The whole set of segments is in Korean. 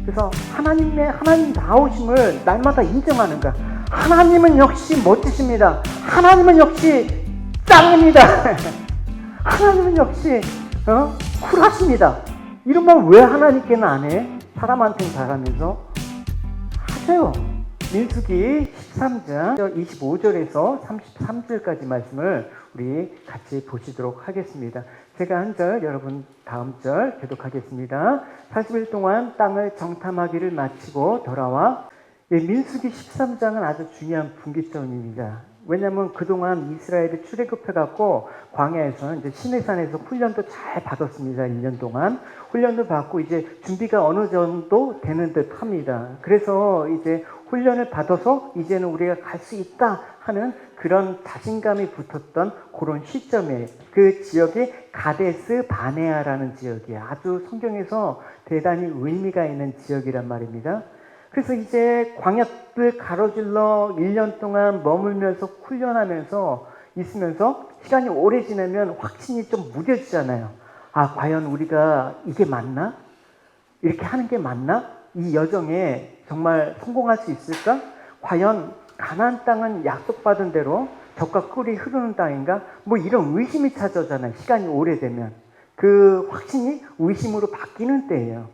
그래서 하나님 나오심을 날마다 인정하는 거야. 하나님은 역시 멋지십니다. 하나님은 역시 짱입니다. 하나님은 역시 쿨하십니다. 이런 말 왜 하나님께는 안 해? 사람한테는 잘하면서 하세요. 민수기 13장 25절에서 33절까지 말씀을 우리 같이 보시도록 하겠습니다. 제가 한 절, 여러분 다음 절 교독하겠습니다. 40일 동안 땅을 정탐하기를 마치고 돌아와. 민수기 13장은 아주 중요한 분기점입니다. 왜냐하면 그동안 이스라엘이 출애굽해갖고 광야에서는 이제 시내산에서 훈련도 잘 받았습니다. 1년 동안 훈련도 받고 이제 준비가 어느 정도 되는 듯 합니다. 그래서 이제 훈련을 받아서 이제는 우리가 갈 수 있다 하는 그런 자신감이 붙었던 그런 시점에 그 지역이 가데스 바네아라는 지역이에요. 아주 성경에서 대단히 의미가 있는 지역이란 말입니다. 그래서 이제 광야를 가로질러 1년 동안 머물면서 훈련하면서 있으면서 시간이 오래 지나면 확신이 좀 무뎌지잖아요. 아, 과연 우리가 이게 맞나? 이렇게 하는 게 맞나? 이 여정에 정말 성공할 수 있을까? 과연 가나안 땅은 약속받은 대로 젖과 꿀이 흐르는 땅인가? 뭐 이런 의심이 찾아오잖아요. 시간이 오래되면. 그 확신이 의심으로 바뀌는 때예요.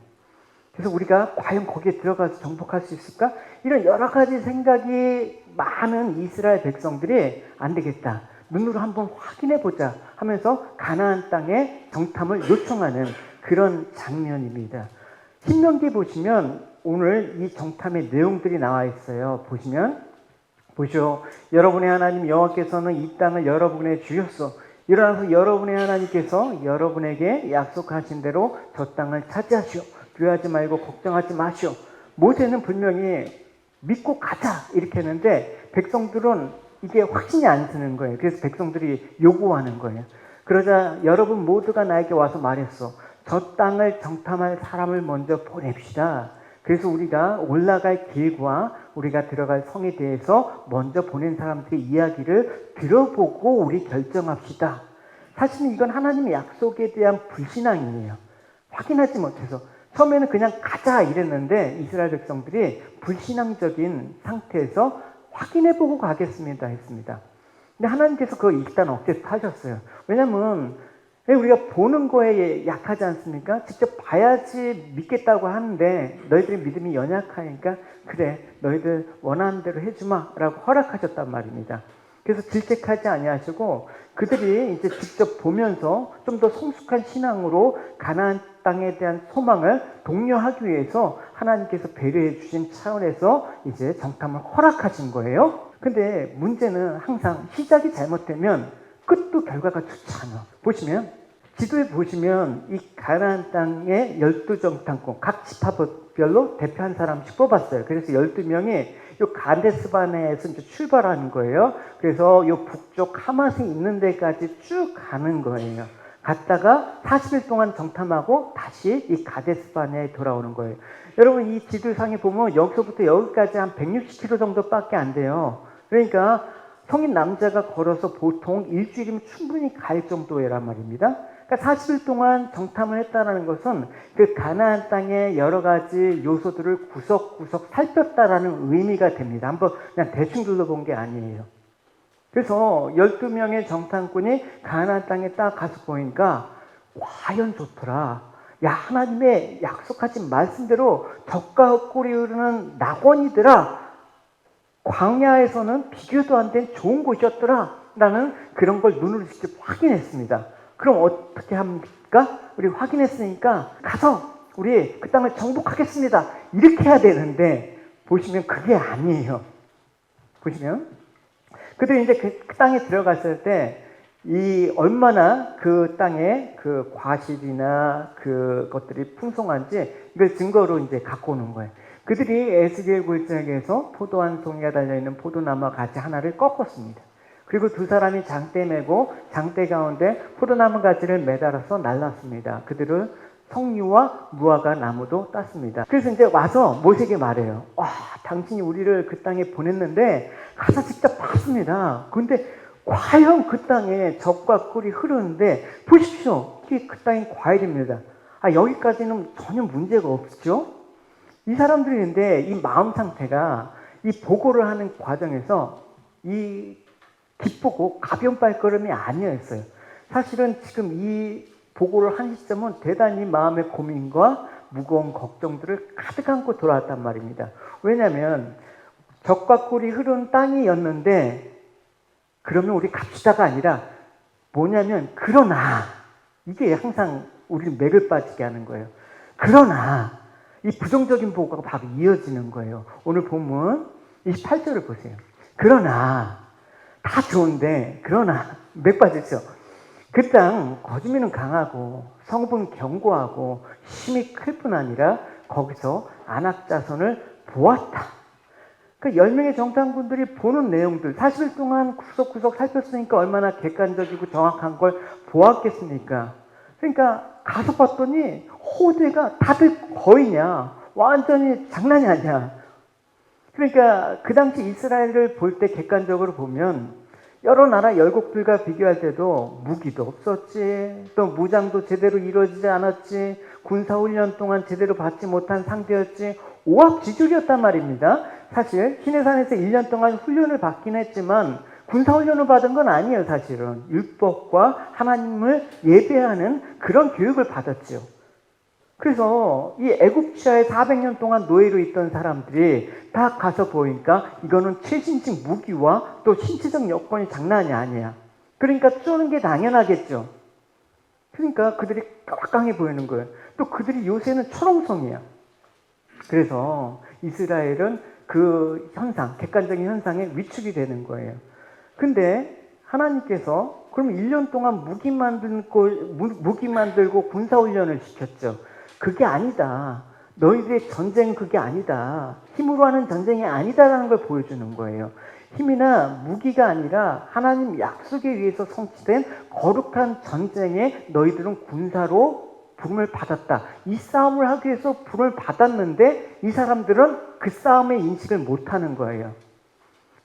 그래서 우리가 과연 거기에 들어가서 정복할 수 있을까? 이런 여러 가지 생각이 많은 이스라엘 백성들이 안 되겠다. 눈으로 한번 확인해 보자 하면서 가나안 땅의 정탐을 요청하는 그런 장면입니다. 신명기 보시면 오늘 이 정탐의 내용들이 나와 있어요. 보시오. 여러분의 하나님 여호와께서는 이 땅을 여러분에 주셨소. 일어나서 여러분의 하나님께서 여러분에게 약속하신 대로 저 땅을 차지하시오. 두려워하지 말고 걱정하지 마시오. 모세는 분명히 믿고 가자 이렇게 했는데 백성들은 이게 확신이 안 드는 거예요. 그래서 백성들이 요구하는 거예요. 그러자 여러분 모두가 나에게 와서 말했어. 저 땅을 정탐할 사람을 먼저 보냅시다. 그래서 우리가 올라갈 길과 우리가 들어갈 성에 대해서 먼저 보낸 사람들의 이야기를 들어보고 우리 결정합시다. 사실은 이건 하나님의 약속에 대한 불신앙이에요. 확인하지 못해서 처음에는 그냥 가자 이랬는데 이스라엘 백성들이 불신앙적인 상태에서 확인해보고 가겠습니다 했습니다. 근데 하나님께서 그거 일단 억제하셨어요. 왜냐하면 우리가 보는 거에 약하지 않습니까? 직접 봐야지 믿겠다고 하는데 너희들의 믿음이 연약하니까 그래 너희들 원하는 대로 해주마 라고 허락하셨단 말입니다. 그래서 질책하지 아니하시고 그들이 이제 직접 보면서 좀 더 성숙한 신앙으로 가나안 땅에 대한 소망을 독려하기 위해서 하나님께서 배려해 주신 차원에서 이제 정탐을 허락하신 거예요. 근데 문제는 항상 시작이 잘못되면 끝도 결과가 좋지 않아. 지도에 보시면 이 가나안 땅의 12정탐꾼 각 지파별로 대표 한 사람씩 뽑았어요. 그래서 12명이 요 가데스바네에서 이제 출발하는 거예요. 그래서 요 북쪽 하맛에 있는 데까지 쭉 가는 거예요. 갔다가 40일 동안 정탐하고 다시 이 가데스바네에 돌아오는 거예요. 여러분 이 지도상에 보면 여기서부터 여기까지 한 160km 정도밖에 안 돼요. 그러니까 성인 남자가 걸어서 보통 일주일이면 충분히 갈 정도란 말입니다. 그러니까 40일 동안 정탐을 했다는 것은 그 가나안 땅의 여러 가지 요소들을 구석구석 살폈다라는 의미가 됩니다. 한번 그냥 대충 둘러본 게 아니에요. 그래서 12명의 정탐꾼이 가나안 땅에 딱 가서 보니까 과연 좋더라. 야, 하나님의 약속하신 말씀대로 젖과 꿀이 흐르는 낙원이더라. 광야에서는 비교도 안 된 좋은 곳이었더라. 라는 그런 걸 눈으로 직접 확인했습니다. 그럼 어떻게 합니까? 우리 확인했으니까 가서 우리 그 땅을 정복하겠습니다. 이렇게 해야 되는데 보시면 그게 아니에요. 보시면 그들이 이제 그 땅에 들어갔을 때 이 얼마나 그 땅에 그 과실이나 그것들이 풍성한지 이걸 증거로 이제 갖고 오는 거예요. 그들이 에스겔 굴절에서 포도 한 송이가 달려있는 포도나무 가지 하나를 꺾었습니다. 그리고 두 사람이 장대 메고 장대 가운데 포도나무 가지를 매달아서 날랐습니다. 그들은 석류와 무화과 나무도 땄습니다. 그래서 이제 와서 모세에게 말해요. 와, 당신이 우리를 그 땅에 보냈는데 가서 직접 봤습니다. 근데 과연 그 땅에 젖과 꿀이 흐르는데 보십시오. 이게 그 땅의 과일입니다. 아, 여기까지는 전혀 문제가 없죠? 이 사람들인데 이 마음 상태가 이 보고를 하는 과정에서 이 기쁘고 가벼운 발걸음이 아니었어요. 사실은 지금 이 보고를 한 시점은 대단히 마음의 고민과 무거운 걱정들을 가득 안고 돌아왔단 말입니다. 왜냐하면 적과 꿀이 흐르는 땅이었는데 그러면 우리 갑시다가 아니라 뭐냐면 그러나 이게 항상 우리를 맥을 빠지게 하는 거예요. 그러나 이 부정적인 보고가 바로 이어지는 거예요. 오늘 본문 28절을 보세요. 그러나 다 좋은데 그러나 맥 빠지죠. 그 땅 거주민은 강하고 성읍은 견고하고 힘이 클 뿐 아니라 거기서 안악 자손을 보았다. 그 10명의 정탐꾼들이 보는 내용들 40일 동안 구석구석 살폈으니까 얼마나 객관적이고 정확한 걸 보았겠습니까? 그러니까 가서 봤더니 호대가 다들 거의냐 완전히 장난이 아니야. 그러니까 그 당시 이스라엘을 볼 때 객관적으로 보면 여러 나라 열국들과 비교할 때도 무기도 없었지, 또 무장도 제대로 이루어지지 않았지, 군사훈련 동안 제대로 받지 못한 상태였지, 오합지졸이었단 말입니다. 사실 시내산에서 1년 동안 훈련을 받긴 했지만 군사훈련을 받은 건 아니에요. 사실은 율법과 하나님을 예배하는 그런 교육을 받았죠. 그래서 이 애굽시아에 400년 동안 노예로 있던 사람들이 다 가서 보니까 이거는 최신식 무기와 또 신체적 여건이 장난이 아니야. 그러니까 쏘는 게 당연하겠죠. 그러니까 그들이 깜깜해 보이는 거예요. 또 그들이 요새는 초롱성이야. 그래서 이스라엘은 그 현상, 객관적인 현상에 위축이 되는 거예요. 근데 하나님께서 그럼 1년 동안 무기 만들고 군사훈련을 시켰죠. 그게 아니다. 너희들의 전쟁은 그게 아니다. 힘으로 하는 전쟁이 아니다라는 걸 보여주는 거예요. 힘이나 무기가 아니라 하나님 약속에 의해서 성취된 거룩한 전쟁에 너희들은 군사로 부름을 받았다. 이 싸움을 하기 위해서 부름을 받았는데 이 사람들은 그 싸움의 인식을 못하는 거예요.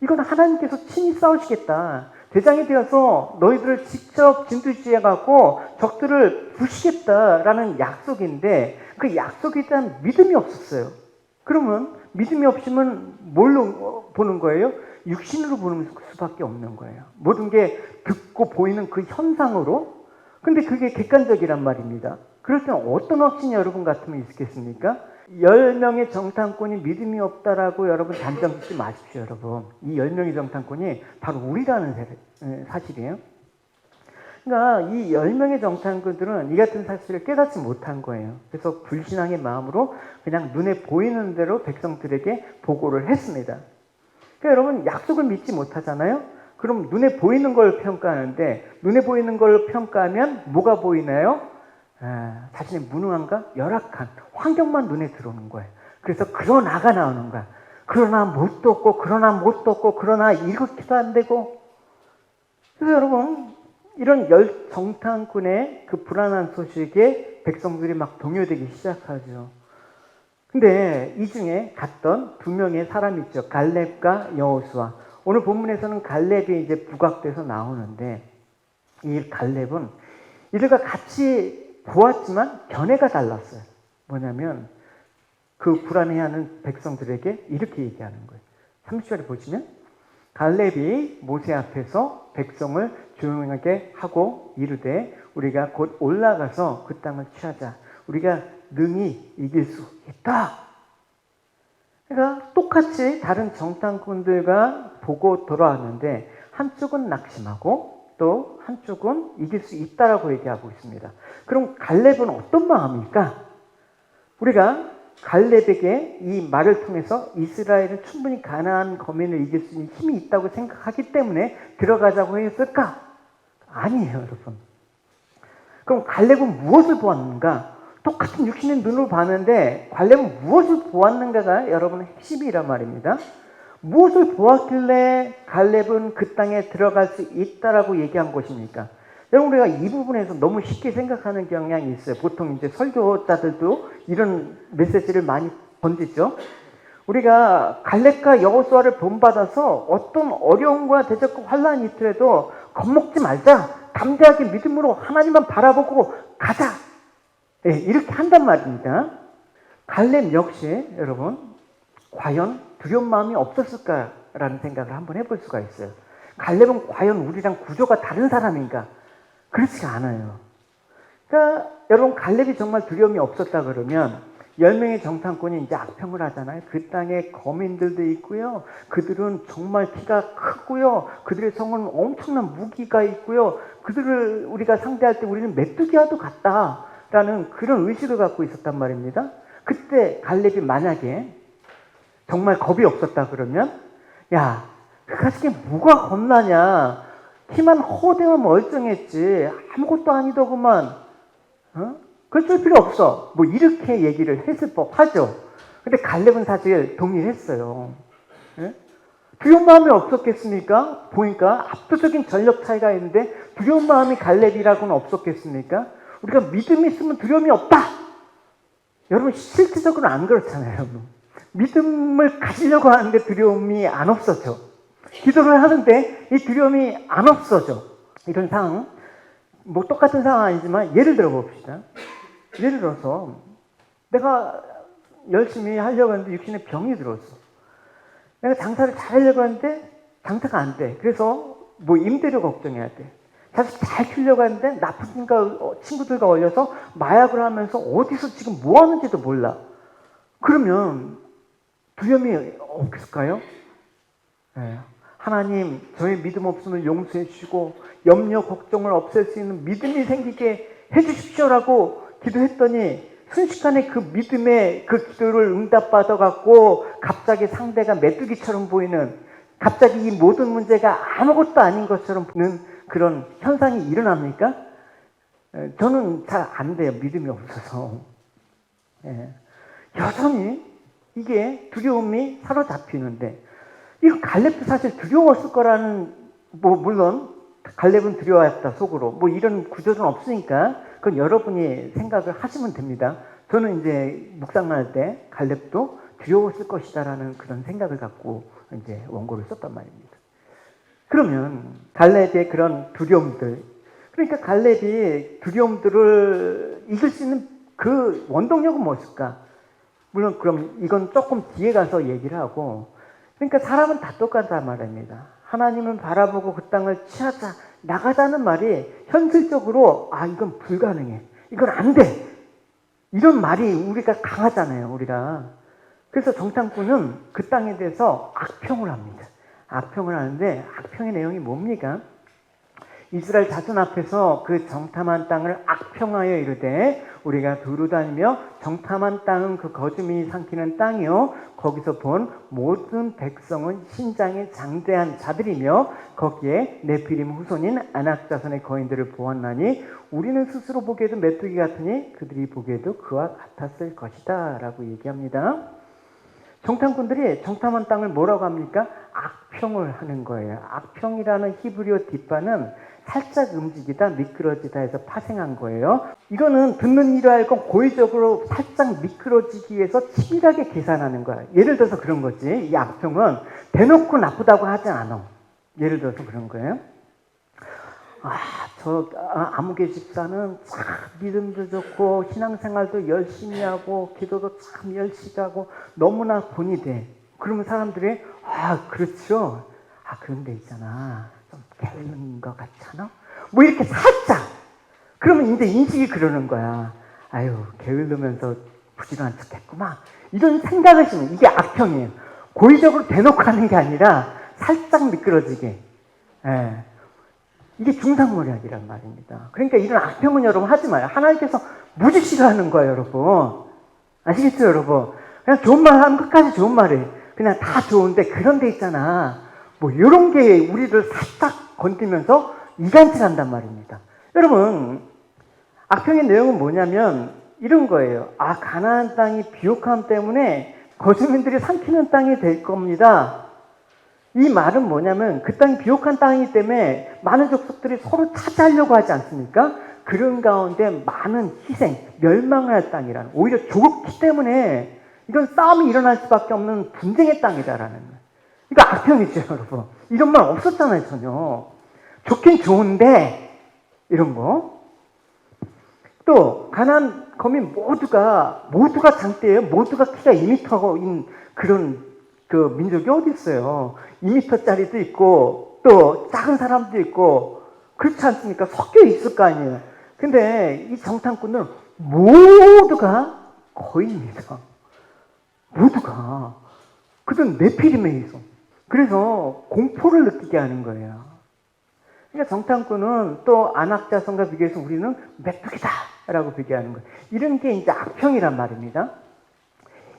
이건 하나님께서 친히 싸우시겠다. 대장이 되어서 너희들을 직접 진두지휘해갖고 적들을 부시겠다라는 약속인데 그 약속에 대한 믿음이 없었어요. 그러면 믿음이 없으면 뭘로 보는 거예요? 육신으로 보는 수밖에 없는 거예요. 모든 게 듣고 보이는 그 현상으로. 근데 그게 객관적이란 말입니다. 그럴 때는 어떤 확신이 여러분 같으면 있겠습니까? 10명의 정탐꾼이 믿음이 없다라고 여러분 단정 짓지 마십시오, 여러분. 이 10명의 정탐꾼이 바로 우리라는 사실이에요. 그러니까 이 10명의 정탐꾼들은 이 같은 사실을 깨닫지 못한 거예요. 그래서 불신앙의 마음으로 그냥 눈에 보이는 대로 백성들에게 보고를 했습니다. 그러니까 여러분 약속을 믿지 못하잖아요? 그럼 눈에 보이는 걸 평가하는데 눈에 보이는 걸 평가하면 뭐가 보이나요? 자신의 무능함과 열악한 환경만 눈에 들어오는 거예요. 그래서 그러나가 나오는 거야. 그러나 못도 없고 그러나 못도 없고 그러나 이렇게도 안 되고. 그래서 여러분 이런 정탐꾼의 그 불안한 소식에 백성들이 막 동요되기 시작하죠. 근데 이 중에 갔던 두 명의 사람이 있죠. 갈렙과 여호수아. 오늘 본문에서는 갈렙이 이제 부각돼서 나오는데 이 갈렙은 이들과 같이 보았지만 견해가 달랐어요. 뭐냐면 그 불안해하는 백성들에게 이렇게 얘기하는 거예요. 30절에 보시면 갈렙이 모세 앞에서 백성을 조용하게 하고 이르되 우리가 곧 올라가서 그 땅을 취하자. 우리가 능히 이길 수 있다. 그러니까 똑같이 다른 정탐꾼들과 보고 돌아왔는데 한쪽은 낙심하고 또 한쪽은 이길 수 있다라고 얘기하고 있습니다. 그럼 갈렙은 어떤 마음일까? 우리가 갈렙에게 이 말을 통해서 이스라엘은 충분히 가나안 거민을 이길 수 있는 힘이 있다고 생각하기 때문에 들어가자고 했을까? 아니에요, 여러분. 그럼 갈렙은 무엇을 보았는가? 똑같은 육신의 눈으로 봤는데 갈렙은 무엇을 보았는가가 여러분의 핵심이란 말입니다. 무엇을 보았길래 갈렙은 그 땅에 들어갈 수 있다라고 얘기한 것입니까? 여러분 우리가 이 부분에서 너무 쉽게 생각하는 경향이 있어요. 보통 이제 설교자들도 이런 메시지를 많이 던지죠. 우리가 갈렙과 여호수아를 본받아서 어떤 어려움과 대적과 환란이 있더라도 겁먹지 말자. 담대하게 믿음으로 하나님만 바라보고 가자. 네, 이렇게 한단 말입니다. 갈렙 역시 여러분 과연 두려운 마음이 없었을까라는 생각을 한번 해볼 수가 있어요. 갈렙은 과연 우리랑 구조가 다른 사람인가? 그렇지 않아요. 그러니까 여러분 갈렙이 정말 두려움이 없었다 그러면 10명의 정탐꾼이 이제 악평을 하잖아요. 그 땅에 거민들도 있고요. 그들은 정말 키가 크고요. 그들의 성은 엄청난 무기가 있고요. 그들을 우리가 상대할 때 우리는 메뚜기와도 같다라는 그런 의식을 갖고 있었단 말입니다. 그때 갈렙이 만약에 정말 겁이 없었다 그러면 야, 그 가지게 뭐가 겁나냐. 키만 허대면 멀쩡했지. 아무것도 아니더구만. 그럴 필요 없어. 뭐 이렇게 얘기를 했을 법하죠. 근데 갈렙은 사실 동의했어요. 예? 두려운 마음이 없었겠습니까? 보니까 압도적인 전력 차이가 있는데 두려운 마음이 갈렙이라고는 없었겠습니까? 우리가 믿음이 있으면 두려움이 없다. 여러분 실질적으로 안 그렇잖아요. 믿음을 가지려고 하는데 두려움이 안 없어져. 기도를 하는데 이 두려움이 안 없어져. 이런 상황, 뭐 똑같은 상황 아니지만 예를 들어 봅시다. 예를 들어서 내가 열심히 하려고 하는데 육신에 병이 들었어. 내가 장사를 잘하려고 하는데 장사가 안 돼. 그래서 뭐 임대료 걱정해야 돼. 자식 잘 키우려고 하는데 나쁜 친구들과 어울려서 마약을 하면서 어디서 지금 뭐 하는지도 몰라. 그러면 두려움이 없을까요? 네. 하나님, 저의 믿음 없음을 용서해 주시고 염려, 걱정을 없앨 수 있는 믿음이 생기게 해 주십시오라고 기도했더니 순식간에 그 믿음의 그 기도를 응답받아갖고 갑자기 상대가 메뚜기처럼 보이는, 갑자기 이 모든 문제가 아무것도 아닌 것처럼 보는 그런 현상이 일어납니까? 저는 잘 안 돼요. 믿음이 없어서. 여전히 이게 두려움이 사로잡히는데, 이거 갈렙도 사실 두려웠을 거라는, 뭐 물론 갈렙은 두려워했다 속으로, 뭐 이런 구조는 없으니까 그건 여러분이 생각을 하시면 됩니다. 저는 이제 묵상할 때 갈렙도 두려웠을 것이다라는 그런 생각을 갖고 이제 원고를 썼단 말입니다. 그러면 갈렙의 그런 두려움들, 그러니까 갈렙이 두려움들을 이길 수 있는 그 원동력은 무엇일까? 물론 그럼 이건 조금 뒤에 가서 얘기를 하고, 그러니까 사람은 다 똑같단 말입니다. 하나님을 바라보고 그 땅을 취하자, 나가자는 말이 현실적으로 이건 불가능해, 이건 안 돼, 이런 말이 우리가 강하잖아요, 우리가. 그래서 정탐꾼은 그 땅에 대해서 악평을 합니다. 악평을 하는데 악평의 내용이 뭡니까? 이스라엘 자손 앞에서 그 정탐한 땅을 악평하여 이르되 우리가 두루 다니며 정탐한 땅은 그 거주민이 삼키는 땅이요 거기서 본 모든 백성은 신장이 장대한 자들이며 거기에 네피림 후손인 아낙 자손의 거인들을 보았나니 우리는 스스로 보기에도 메뚜기 같으니 그들이 보기에도 그와 같았을 것이다 라고 얘기합니다. 정탐꾼들이 정탐한 땅을 뭐라고 합니까? 악평을 하는 거예요. 악평이라는 히브리어 뒷바는 살짝 움직이다, 미끄러지다 해서 파생한 거예요. 이거는 듣는 이를 알고 고의적으로 살짝 미끄러지기 위해서 치밀하게 계산하는 거야. 예를 들어서 그런 거지. 이 악평은 대놓고 나쁘다고 하지 않아. 예를 들어서 그런 거예요. 아무개 집사는 참 믿음도 좋고 신앙생활도 열심히 하고 기도도 참 열심히 하고 너무나 본이 돼. 그러면 사람들이 그렇죠. 그런데 있잖아, 좀 게으른 것 같잖아. 뭐 이렇게 살짝. 그러면 이제 인식이 그러는 거야. 게으르면서 부지런한 척했구만. 이런 생각을 하시면 이게 악평이에요. 고의적으로 대놓고 하는 게 아니라 살짝 미끄러지게. 이게 중상모략이란 말입니다. 그러니까 이런 악평은 여러분 하지 마요. 하나님께서 무지 싫어하는 거예요, 여러분. 아시겠죠, 여러분? 그냥 좋은 말 하면 끝까지 좋은 말이에요. 그냥 다 좋은데 그런 데 있잖아. 뭐 이런 게 우리를 살짝 건드면서 이간질한단 말입니다. 여러분, 악평의 내용은 뭐냐면 이런 거예요. 가나안 땅이 비옥함 때문에 거주민들이 삼키는 땅이 될 겁니다. 이 말은 뭐냐면 그 땅이 비옥한 땅이기 때문에 많은 족속들이 서로 차지하려고 하지 않습니까? 그런 가운데 많은 희생, 멸망을 할 땅이라는, 오히려 좋기 때문에 이건 싸움이 일어날 수밖에 없는 분쟁의 땅이다라는 거예요. 이거 악평이죠, 여러분. 이런 말 없었잖아요, 전혀. 좋긴 좋은데 이런 거. 또 가나안 거미 모두가 장대예요. 모두가 키가 2m인 그런 그 민족이 어디 있어요. 2m짜리도 있고 또 작은 사람도 있고 그렇지 않습니까? 섞여 있을 거 아니에요. 근데 이 정탐꾼은 모두가 거인입니다. 모두가. 그들은 네피림에 있어. 그래서 공포를 느끼게 하는 거예요. 그러니까 정탐꾼은 또 안악자성과 비교해서 우리는 메뚜기다라고 비교하는 거예요. 이런 게 이제 악평이란 말입니다.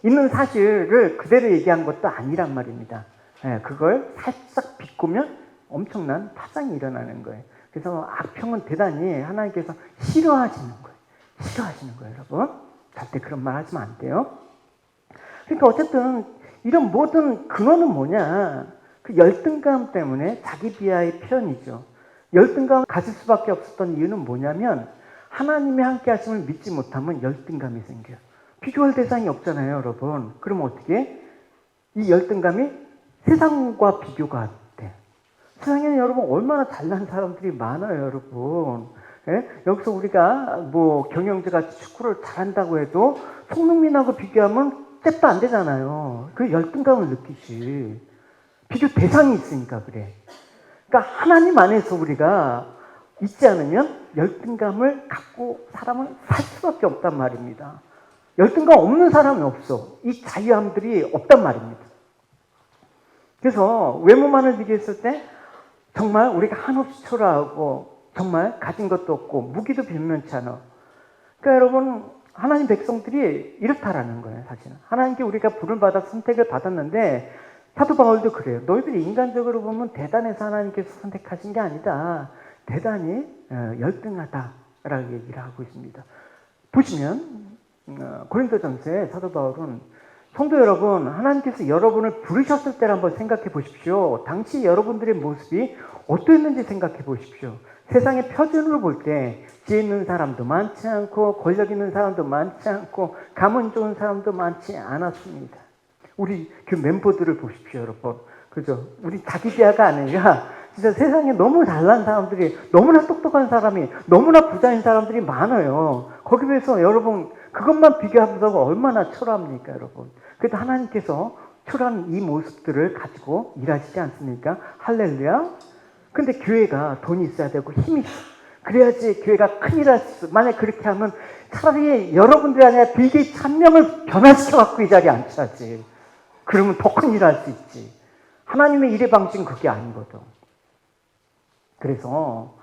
있는 사실을 그대로 얘기한 것도 아니란 말입니다. 그걸 살짝 비꼬면 엄청난 파장이 일어나는 거예요. 그래서 악평은 대단히 하나님께서 싫어하시는 거예요. 싫어하시는 거예요, 여러분. 절대 그런 말 하시면 안 돼요. 그러니까 어쨌든 이런 모든 근원은 뭐냐? 그 열등감 때문에 자기 비하의 표현이죠. 열등감을 가질 수밖에 없었던 이유는 뭐냐면 하나님의 함께 하심을 믿지 못하면 열등감이 생겨요. 비교할 대상이 없잖아요, 여러분. 그럼 어떻게? 이 열등감이 세상과 비교가 돼. 세상에는 여러분 얼마나 잘난 사람들이 많아요, 여러분. 예? 여기서 우리가 뭐 경영자같이 축구를 잘한다고 해도 손흥민하고 비교하면 잽도 안 되잖아요. 그 열등감을 느끼지. 비교 대상이 있으니까 그래. 그러니까 하나님 안에서 우리가 있지 않으면 열등감을 갖고 사람은 살 수밖에 없단 말입니다. 열등감 없는 사람이 없어. 이 자유함들이 없단 말입니다. 그래서 외모만을 비교했을 때 정말 우리가 한없이 초라하고 정말 가진 것도 없고 무기도 변변치 않아. 그러니까 여러분 하나님 백성들이 이렇다라는 거예요. 사실은 하나님께 우리가 부름을 받아 선택을 받았는데 사도 바울도 그래요. 너희들이 인간적으로 보면 대단해서 하나님께서 선택하신 게 아니다. 대단히 열등하다라고 얘기를 하고 있습니다. 보시면 고린도전서에 사도 바울은 성도 여러분, 하나님께서 여러분을 부르셨을 때를 한번 생각해 보십시오. 당시 여러분들의 모습이 어떠했는지 생각해 보십시오. 세상의 표준으로 볼 때 지혜 있는 사람도 많지 않고 권력 있는 사람도 많지 않고 가문 좋은 사람도 많지 않았습니다. 우리 그 멤버들을 보십시오, 여러분. 그죠? 우리 자기 비하가 아니라 진짜 세상에 너무 잘난 사람들이, 너무나 똑똑한 사람이, 너무나 부자인 사람들이 많아요. 거기 비해서 여러분 그것만 비교하면서 얼마나 초라합니까, 여러분. 그래도 하나님께서 초라한 이 모습들을 가지고 일하시지 않습니까? 할렐루야. 근데 교회가 돈이 있어야 되고 힘이 있어. 그래야지 교회가 큰일 할 수. 만약 그렇게 하면 차라리 여러분들이 아니라 빌 게이츠 한 명을 변화시켜갖고 이 자리에 앉혀야지. 그러면 더 큰일 할 수 있지. 하나님의 일의 방식은 그게 아니거든. 그래서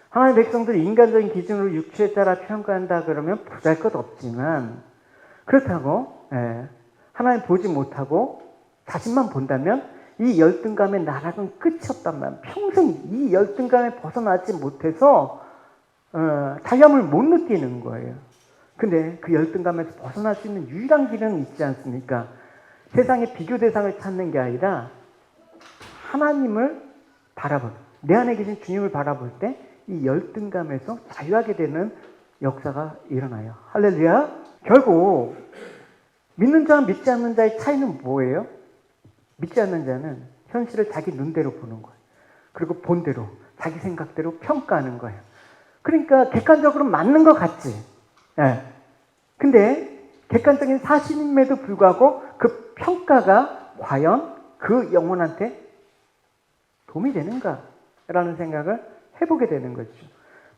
하나님의 백성들이 인간적인 기준으로 육체에 따라 평가한다 그러면 보잘것없지만 그렇다고 하나님 보지 못하고 자신만 본다면 이 열등감의 나락은 끝이 없단 말이야. 평생 이 열등감에 벗어나지 못해서 자유함을 못 느끼는 거예요. 근데 그 열등감에서 벗어날 수 있는 유일한 길은 있지 않습니까? 세상의 비교 대상을 찾는 게 아니라 하나님을 바라볼, 내 안에 계신 주님을 바라볼 때 이 열등감에서 자유하게 되는 역사가 일어나요. 할렐루야. 결국 믿는 자와 믿지 않는 자의 차이는 뭐예요? 믿지 않는 자는 현실을 자기 눈대로 보는 거예요. 그리고 본대로 자기 생각대로 평가하는 거예요. 그러니까 객관적으로 맞는 것 같지. 근데 객관적인 사실임에도 불구하고 그 평가가 과연 그 영혼한테 도움이 되는가라는 생각을 해보게 되는 거죠.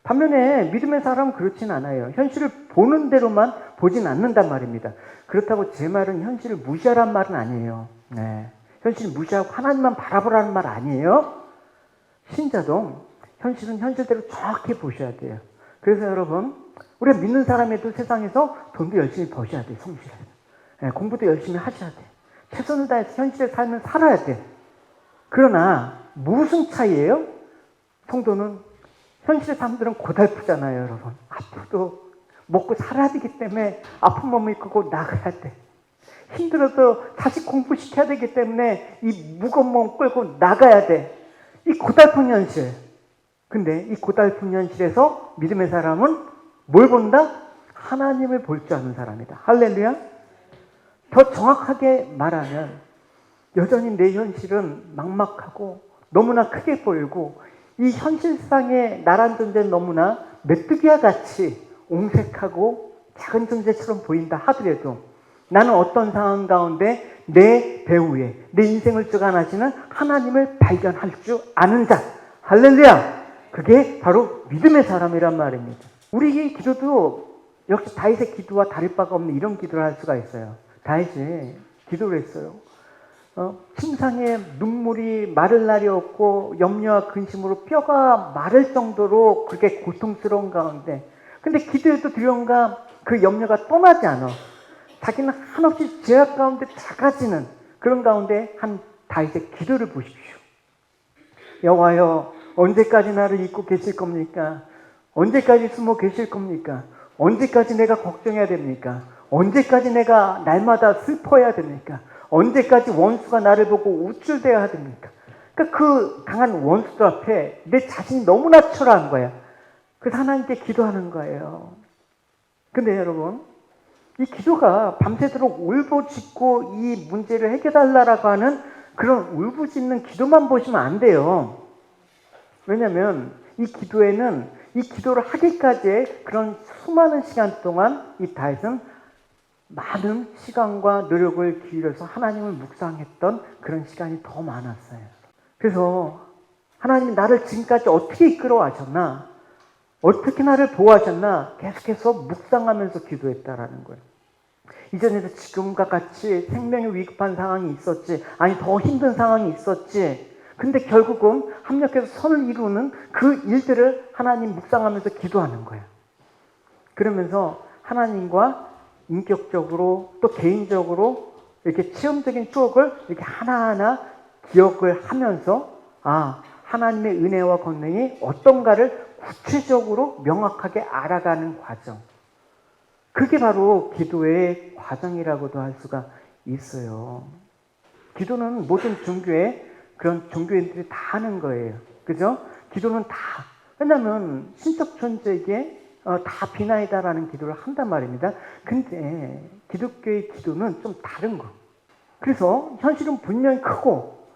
반면에 믿음의 사람은 그렇진 않아요. 현실을 보는 대로만 보진 않는단 말입니다. 그렇다고 제 말은 현실을 무시하라는 말은 아니에요. 현실을 무시하고 하나님만 바라보라는 말 아니에요. 신자도 현실은 현실대로 정확히 보셔야 돼요. 그래서 여러분, 우리가 믿는 사람에도 세상에서 돈도 열심히 버셔야 돼요. 성실하게. 공부도 열심히 하셔야 돼요. 최선을 다해서 현실의 삶을 살아야 돼요. 그러나 무슨 차이예요? 성도는 현실의 사람들은 고달프잖아요, 여러분. 앞으로도 먹고 살아야 되기 때문에 아픈 몸을 이끌고 나가야 돼. 힘들어도 다시 공부시켜야 되기 때문에 이 무거운 몸 끌고 나가야 돼. 이 고달픈 현실. 근데 이 고달픈 현실에서 믿음의 사람은 뭘 본다? 하나님을 볼 줄 아는 사람이다. 할렐루야. 더 정확하게 말하면 여전히 내 현실은 막막하고 너무나 크게 보이고 이 현실상의 나란 존재는 너무나 메뚜기와 같이 옹색하고 작은 존재처럼 보인다 하더라도 나는 어떤 상황 가운데 내 배후에 내 인생을 주관하시는 하나님을 발견할 줄 아는 자. 할렐루야! 그게 바로 믿음의 사람이란 말입니다. 우리의 기도도 역시 다윗의 기도와 다를 바가 없는 이런 기도를 할 수가 있어요. 다윗이 기도를 했어요. 침상에 눈물이 마를 날이 없고 염려와 근심으로 뼈가 마를 정도로 그렇게 고통스러운 가운데, 근데 기도해도 두려움과 그 염려가 떠나지 않아. 자기는 한없이 죄악 가운데 작아지는 그런 가운데 한 다윗의 기도를 보십시오. 여호와여, 언제까지 나를 잊고 계실 겁니까? 언제까지 숨어 계실 겁니까? 언제까지 내가 걱정해야 됩니까? 언제까지 내가 날마다 슬퍼해야 됩니까? 언제까지 원수가 나를 보고 우쭐대야 됩니까? 그러니까 그 강한 원수들 앞에 내 자신이 너무나 초라한 거야. 그래서 하나님께 기도하는 거예요. 근데 여러분, 이 기도가 밤새도록 울부짖고 이 문제를 해결하려고 하는 그런 울부짖는 기도만 보시면 안 돼요. 왜냐하면 이 기도에는 이 기도를 하기까지의 그런 수많은 시간 동안 이 다윗은 많은 시간과 노력을 기울여서 하나님을 묵상했던 그런 시간이 더 많았어요. 그래서 하나님이 나를 지금까지 어떻게 이끌어와셨나, 어떻게 나를 보호하셨나 계속해서 묵상하면서 기도했다라는 거예요. 이전에도 지금과 같이 생명이 위급한 상황이 있었지, 아니 더 힘든 상황이 있었지, 근데 결국은 합력해서 선을 이루는 그 일들을 하나님 묵상하면서 기도하는 거예요. 그러면서 하나님과 인격적으로 또 개인적으로 이렇게 체험적인 추억을 이렇게 하나하나 기억을 하면서 하나님의 은혜와 권능이 어떤가를 구체적으로 명확하게 알아가는 과정. 그게 바로 기도의 과정이라고도 할 수가 있어요. 기도는 모든 종교의 그런 종교인들이 다 하는 거예요. 그죠? 기도는 다. 왜냐하면 신적 존재에게 다 비나이다라는 기도를 한단 말입니다. 근데 기독교의 기도는 좀 다른 거. 그래서 현실은 분명히 크고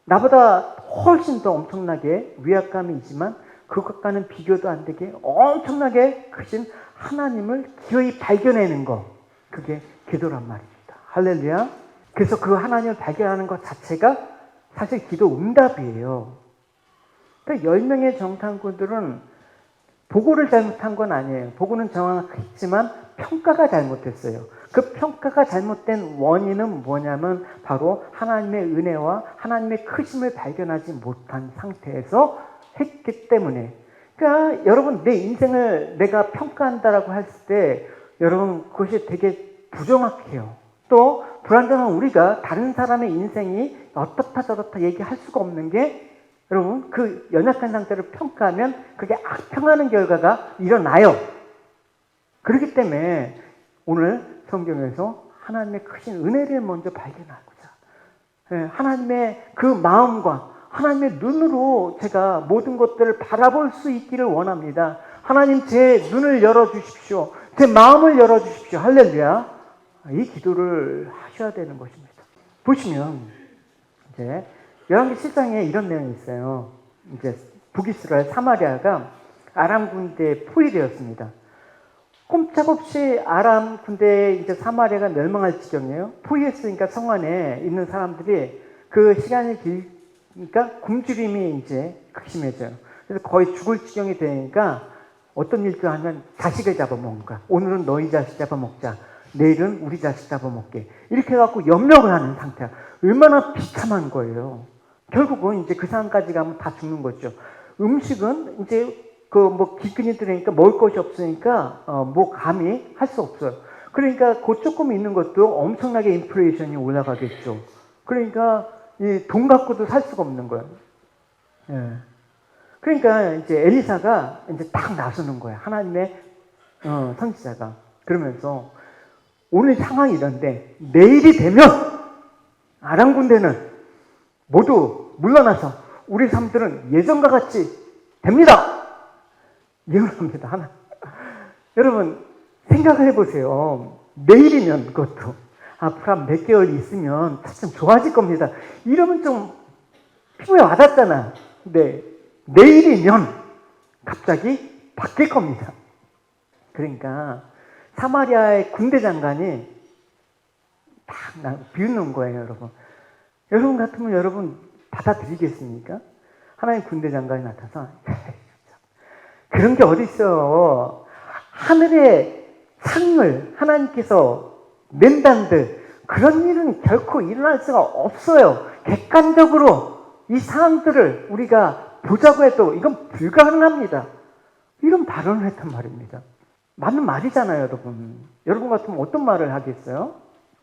나보다 훨씬 더 엄청나게 위압감이 있지만 그것과는 비교도 안 되게 엄청나게 크신 하나님을 기어이 발견해내는 거. 그게 기도란 말입니다. 할렐루야. 그래서 그 하나님을 발견하는 것 자체가 사실 기도 응답이에요. 그러니까 10명의 정탐꾼들은 보고를 잘못한 건 아니에요. 보고는 정확했지만 평가가 잘못됐어요. 그 평가가 잘못된 원인은 뭐냐면 바로 하나님의 은혜와 하나님의 크심을 발견하지 못한 상태에서 했기 때문에. 그러니까 여러분, 내 인생을 내가 평가한다라고 했을 때 여러분 그것이 되게 부정확해요. 또 불완전한 우리가 다른 사람의 인생이 어떻다 저렇다 얘기할 수가 없는 게, 여러분 그 연약한 상태를 평가하면 그게 악평하는 결과가 일어나요. 그렇기 때문에 오늘 성경에서 하나님의 크신 은혜를 먼저 발견하고자, 하나님의 그 마음과 하나님의 눈으로 제가 모든 것들을 바라볼 수 있기를 원합니다. 하나님, 제 눈을 열어주십시오. 제 마음을 열어주십시오. 할렐루야. 이 기도를 하셔야 되는 것입니다. 보시면 이제 열왕기 7장에 이런 내용이 있어요. 이제 북이스라엘 사마리아가 아람 군대에 포위되었습니다. 꼼짝없이 아람 군대에 이제 사마리아가 멸망할 지경이에요. 포위했으니까 성 안에 있는 사람들이 그 시간이 길니까 굶주림이 이제 극심해져요. 그래서 거의 죽을 지경이 되니까 어떤 일도 하면 자식을 잡아먹는 거야. 오늘은 너희 자식 잡아먹자. 내일은 우리 자식 잡아먹게. 이렇게 해갖고 염려를 하는 상태야. 얼마나 비참한 거예요. 결국은 이제 그 상황까지 가면 다 죽는 거죠. 음식은 이제 기근이 들으니까 먹을 것이 없으니까 감히 할 수 없어요. 그러니까 그 조금 있는 것도 엄청나게 인플레이션이 올라가겠죠. 그러니까 이 돈 갖고도 살 수가 없는 거예요. 예. 그러니까 이제 엘리사가 이제 딱 나서는 거예요. 하나님의 선지자가. 그러면서 오늘 상황이 이런데 내일이 되면 아람 군대는 모두 물러나서 우리 삶들은 예전과 같이 됩니다. 예언합니다. 하나. 여러분 생각을 해보세요. 내일이면 그것도 앞으로 한 몇 개월 있으면 참 좋아질 겁니다. 이러면 좀 피부에 와닿잖아. 근데 내일이면 갑자기 바뀔 겁니다. 그러니까 사마리아의 군대 장관이 딱 비웃는 거예요, 여러분. 여러분 같으면 여러분 받아들이겠습니까? 하나님 군대 장관이 나타나서 그런 게 어디 있어? 하늘의 창을 하나님께서 낸다는데 그런 일은 결코 일어날 수가 없어요. 객관적으로 이 상황들을 우리가 보자고 해도 이건 불가능합니다. 이런 발언을 했단 말입니다. 맞는 말이잖아요, 여러분. 여러분 같으면 어떤 말을 하겠어요?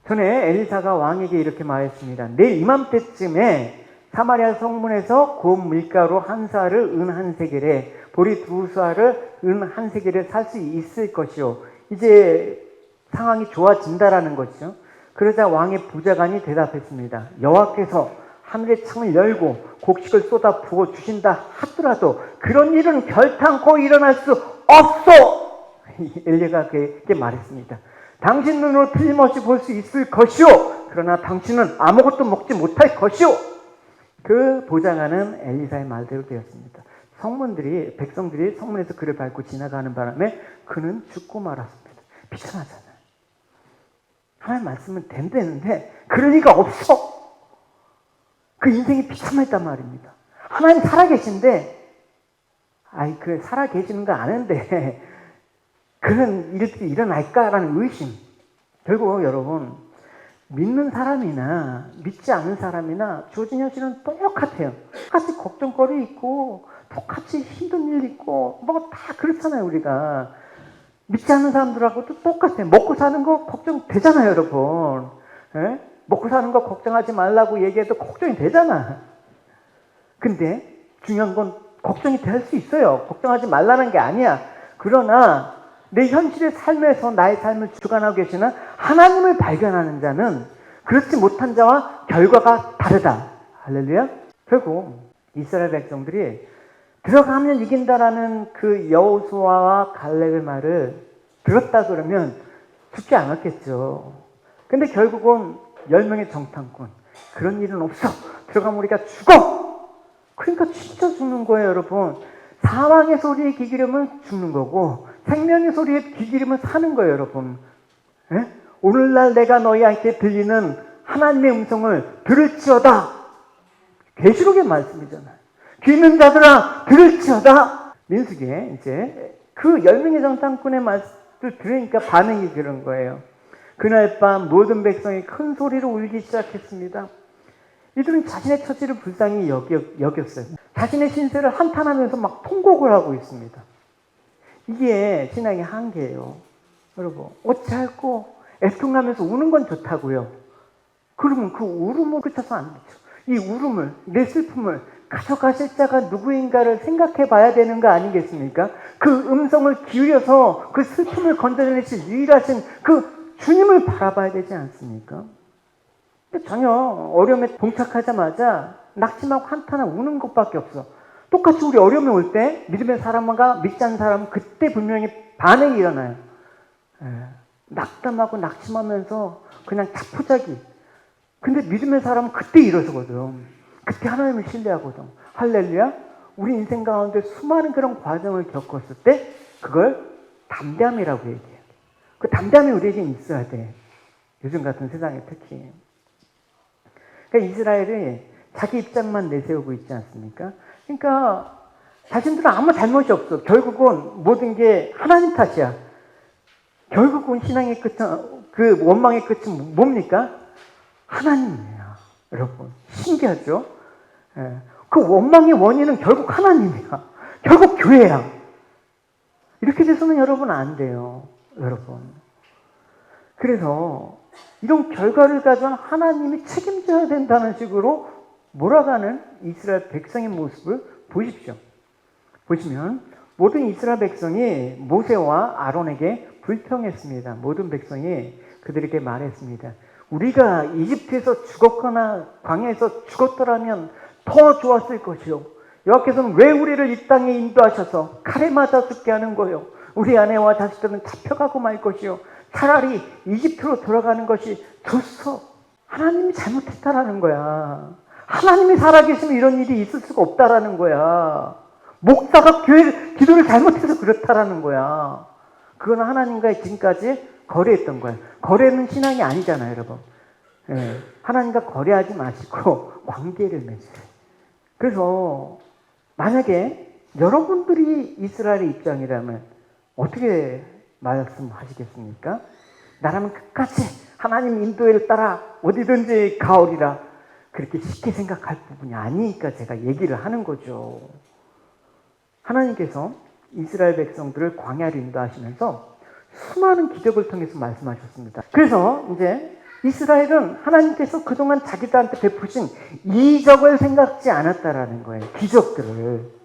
전에 엘리사가 왕에게 이렇게 말했습니다. 내일 이맘때쯤에 사마리아 성문에서 고운 밀가루 한 사를 은 한 세겔에 보리 두 사를 은 한 세겔에 살 수 있을 것이요. 이제 상황이 좋아진다라는 것이죠. 그러자 왕의 부자간이 대답했습니다. 여호와께서 하늘의 창을 열고 곡식을 쏟아 부어 주신다 하더라도 그런 일은 결탄코 일어날 수 없어. 엘리야가 그에게 말했습니다. 당신 눈으로 틀림없이 볼 수 있을 것이요. 그러나 당신은 아무것도 먹지 못할 것이요. 그 보좌관은 엘리사의 말대로 되었습니다. 백성들이 성문에서 그를 밟고 지나가는 바람에 그는 죽고 말았습니다. 비참하잖아요. 하나님 말씀은 된다는데 그럴 리가 없어. 그 인생이 비참했단 말입니다. 하나님 살아계신데, 살아계시는 거 아는데 그런 일들이 일어날까라는 의심. 결국 여러분, 믿는 사람이나 믿지 않는 사람이나 주어진 현실은 똑같아요. 똑같이 걱정거리 있고 똑같이 힘든 일 있고 뭐 다 그렇잖아요. 우리가 믿지 않는 사람들하고도 똑같아요. 먹고 사는 거 걱정되잖아요, 여러분. 예? 먹고 사는 거 걱정하지 말라고 얘기해도 걱정이 되잖아. 근데 중요한 건 걱정이 될 수 있어요. 걱정하지 말라는 게 아니야. 그러나 내 현실의 삶에서 나의 삶을 주관하고 계시는 하나님을 발견하는 자는 그렇지 못한 자와 결과가 다르다. 할렐루야. 결국 이스라엘 백성들이 들어가면 이긴다라는 그 여호수아와 갈렙의 말을 들었다 그러면 죽지 않았겠죠. 근데 결국은 10명의 정탐꾼, 그런 일은 없어, 들어가면 우리가 죽어. 그러니까 진짜 죽는 거예요, 여러분. 사망의 소리에 귀 기울이면 죽는 거고 생명의 소리에 귀 기울이면 사는 거예요, 여러분. 예? 오늘날 내가 너희한테 들리는 하나님의 음성을 들을지어다. 계시록의 말씀이잖아요. 귀 있는 자들아 들을지어다. 민수기에 이제 그 10명의 정탐꾼의 말씀을 들으니까 반응이 그런 거예요. 그날 밤 모든 백성이 큰 소리로 울기 시작했습니다. 이들은 자신의 처지를 불쌍히 여겼어요. 자신의 신세를 한탄하면서 막 통곡을 하고 있습니다. 이게 신앙의 한계예요. 여러분, 어찌할꼬 애통하면서 우는 건 좋다고요. 그러면 그 울음을 그쳐서 안 되죠. 이 울음을, 내 슬픔을 가져가실 자가 누구인가를 생각해 봐야 되는 거 아니겠습니까? 그 음성을 기울여서 그 슬픔을 건져내실 유일하신 그 주님을 바라봐야 되지 않습니까? 전혀 어려움에 봉착하자마자 낙심하고 한탄하고 우는 것밖에 없어. 똑같이 우리 어려움이 올 때 믿음의 사람과 믿지 않는 사람은 그때 분명히 반응이 일어나요. 낙담하고 낙심하면서 그냥 자포자기. 근데 믿음의 사람은 그때 일어서거든. 그때 하나님을 신뢰하거든. 할렐루야. 우리 인생 가운데 수많은 그런 과정을 겪었을 때 그걸 담대함이라고 얘기해요. 그 담대함이 우리에게 있어야 돼. 요즘 같은 세상에 특히. 그러니까 이스라엘이 자기 입장만 내세우고 있지 않습니까? 그러니까 자신들은 아무 잘못이 없어. 결국은 모든 게 하나님 탓이야. 결국은 신앙의 끝은, 그 원망의 끝은 뭡니까? 하나님이야. 여러분, 신기하죠? 예. 그 원망의 원인은 결국 하나님이야. 결국 교회야. 이렇게 돼서는 여러분 안 돼요. 여러분. 그래서 이런 결과를 가져온 하나님이 책임져야 된다는 식으로 몰아가는 이스라엘 백성의 모습을 보십시오. 보시면 모든 이스라엘 백성이 모세와 아론에게 불평했습니다. 모든 백성이 그들에게 말했습니다. 우리가 이집트에서 죽었거나 광야에서 죽었더라면 더 좋았을 것이요. 여호와께서는 왜 우리를 이 땅에 인도하셔서 칼에 맞아 죽게 하는 거요. 우리 아내와 자식들은 잡혀가고 말 것이요. 차라리 이집트로 돌아가는 것이 좋소. 하나님이 잘못했다라는 거야. 하나님이 살아계시면 이런 일이 있을 수가 없다라는 거야. 목사가 기도를 잘못해서 그렇다라는 거야. 그건 하나님과의 지금까지 거래했던 거예요. 거래는 신앙이 아니잖아요, 여러분. 예, 하나님과 거래하지 마시고 관계를 맺으세요. 그래서 만약에 여러분들이 이스라엘의 입장이라면 어떻게 말씀하시겠습니까? 나라면 끝까지 하나님 인도를 따라 어디든지 가오리라. 그렇게 쉽게 생각할 부분이 아니니까 제가 얘기를 하는 거죠. 하나님께서 이스라엘 백성들을 광야로 인도하시면서 수많은 기적을 통해서 말씀하셨습니다. 그래서 이제 이스라엘은 하나님께서 그동안 자기들한테 베푸신 이적을 생각지 않았다라는 거예요. 기적들을.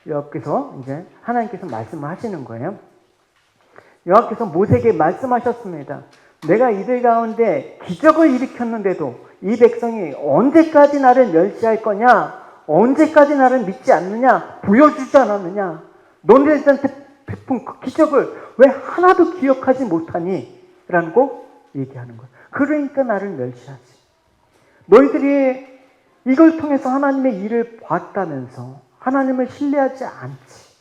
여호와께서 이제 하나님께서 말씀을 하시는 거예요. 여호와께서 모세에게 말씀하셨습니다. 내가 이들 가운데 기적을 일으켰는데도 이 백성이 언제까지 나를 멸시할 거냐? 언제까지 나를 믿지 않느냐? 보여주지 않았느냐? 너네들한테 베푼 그 기적을 왜 하나도 기억하지 못하니? 라고 얘기하는 거예요. 그러니까 나를 멸시하지. 너희들이 이걸 통해서 하나님의 일을 봤다면서 하나님을 신뢰하지 않지.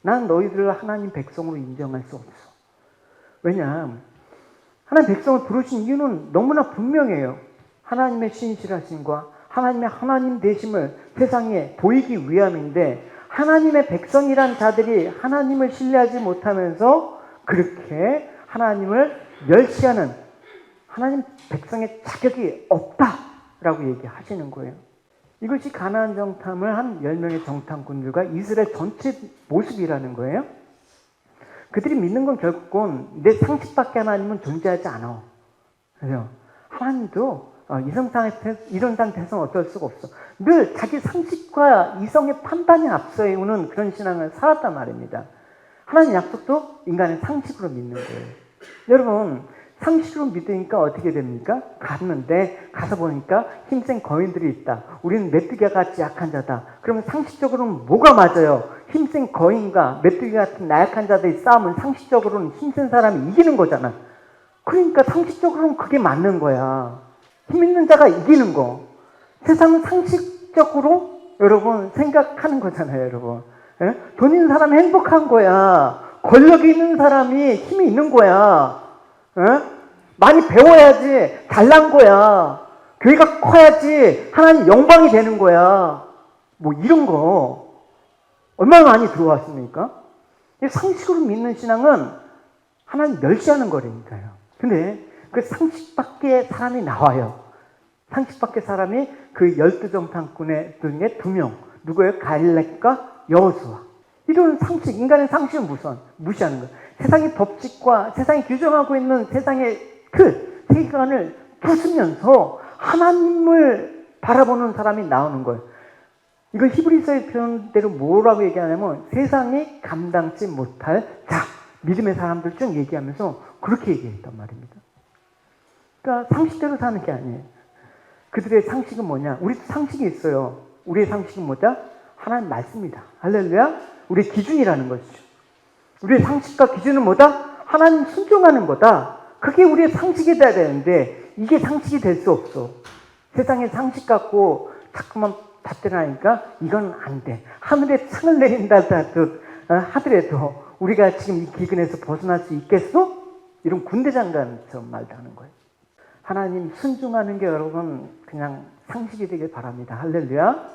난 너희들을 하나님 백성으로 인정할 수 없어. 왜냐? 하나님 백성을 부르신 이유는 너무나 분명해요. 하나님의 신실하심과 하나님의 하나님 되심을 세상에 보이기 위함인데 하나님의 백성이란 자들이 하나님을 신뢰하지 못하면서 그렇게 하나님을 멸시하는 하나님 백성의 자격이 없다라고 얘기하시는 거예요. 이것이 가나안 정탐을 한 10명의 정탐꾼들과 이스라엘 전체 모습이라는 거예요. 그들이 믿는 건 결국은 내 상식밖에 하나님은 존재하지 않아. 그래서 하나님도 이런 상태에서는 어쩔 수가 없어. 늘 자기 상식과 이성의 판단이 앞서오는 그런 신앙을 살았단 말입니다. 하나님 약속도 인간의 상식으로 믿는 거예요. 여러분, 상식으로 믿으니까 어떻게 됩니까? 갔는데 가서 보니까 힘센 거인들이 있다. 우리는 메뚜기와 같이 약한 자다. 그러면 상식적으로는 뭐가 맞아요? 힘센 거인과 메뚜기 같은 나약한 자들이 싸우면 상식적으로는 힘센 사람이 이기는 거잖아. 그러니까 상식적으로는 그게 맞는 거야. 힘 있는 자가 이기는 거. 세상은 상식적으로 여러분 생각하는 거잖아요, 여러분. 예? 돈 있는 사람이 행복한 거야. 권력이 있는 사람이 힘이 있는 거야. 예? 많이 배워야지 잘난 거야. 교회가 커야지 하나님 영광이 되는 거야. 뭐 이런 거 얼마나 많이 들어왔습니까? 상식으로 믿는 신앙은 하나님 멸시하는 거라니까요. 근데 그 상식 밖에 사람이 나와요. 상식 밖에 사람이 그 12정탐꾼의 중에 2명. 누구예요? 갈렙과 여호수아. 이런 상식, 인간의 상식은 무시하는 거예요. 세상의 법칙과 세상이 규정하고 있는 세상의 그 세계관을 부수면서 하나님을 바라보는 사람이 나오는 거예요. 이걸 히브리서의 표현대로 뭐라고 얘기하냐면 세상이 감당치 못할 자, 믿음의 사람들 쭉 얘기하면서 그렇게 얘기했단 말입니다. 그러니까 상식대로 사는 게 아니에요. 그들의 상식은 뭐냐? 우리도 상식이 있어요. 우리의 상식은 뭐다? 하나님 말씀이다. 할렐루야. 우리의 기준이라는 것이죠. 우리의 상식과 기준은 뭐다? 하나님 순종하는 거다. 그게 우리의 상식이 돼야 되는데 이게 상식이 될 수 없어. 세상의 상식 갖고 자꾸만 답변하니까 이건 안 돼. 하늘에 창을 내린다 하더라도 우리가 지금 이 기근에서 벗어날 수 있겠어? 이런 군대장관처럼 말도 하는 거예요. 하나님 순종하는 게 여러분 그냥 상식이 되길 바랍니다. 할렐루야.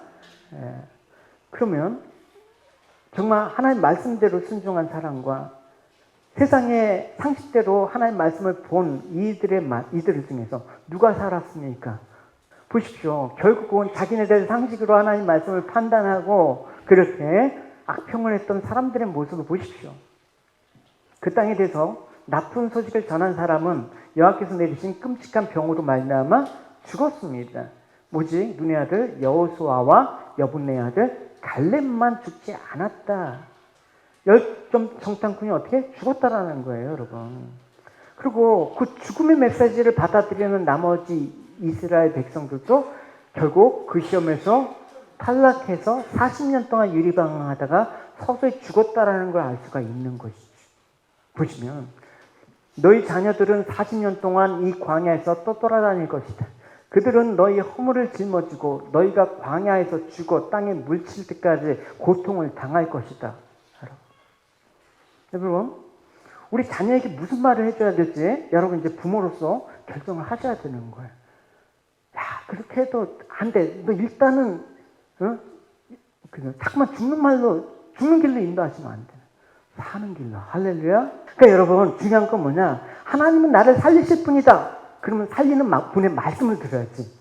그러면 정말 하나님 말씀대로 순종한 사람과 세상의 상식대로 하나님 말씀을 본 이들 중에서 누가 살았습니까? 보십시오. 결국은 자기네들 상식으로 하나님 말씀을 판단하고 그렇게 악평을 했던 사람들의 모습을 보십시오. 그 땅에 대해서 나쁜 소식을 전한 사람은 여호와께서 내리신 끔찍한 병으로 말미암아 죽었습니다. 오직 눈의 아들 여호수아와 여분의 아들 갈렙만 죽지 않았다. 10점 정탐꾼이 어떻게 죽었다라는 거예요, 여러분. 그리고 그 죽음의 메시지를 받아들이는 나머지 이스라엘 백성들도 결국 그 시험에서 탈락해서 40년 동안 유리방황하다가 서서히 죽었다라는 걸 알 수가 있는 것이죠. 보시면 너희 자녀들은 40년 동안 이 광야에서 떠돌아다닐 것이다. 그들은 너희 허물을 짊어지고 너희가 광야에서 죽어 땅에 물칠 때까지 고통을 당할 것이다. 여러분, 우리 자녀에게 무슨 말을 해줘야 될지 여러분 이제 부모로서 결정을 하셔야 되는 거예요. 야, 그렇게 해도 안 돼. 너 일단은 자꾸만 죽는 말로, 죽는 길로 인도하시면 안 돼. 사는 길로. 할렐루야. 그러니까 여러분 중요한 건 뭐냐? 하나님은 나를 살리실 분이다. 그러면 살리는 분의 말씀을 들어야지.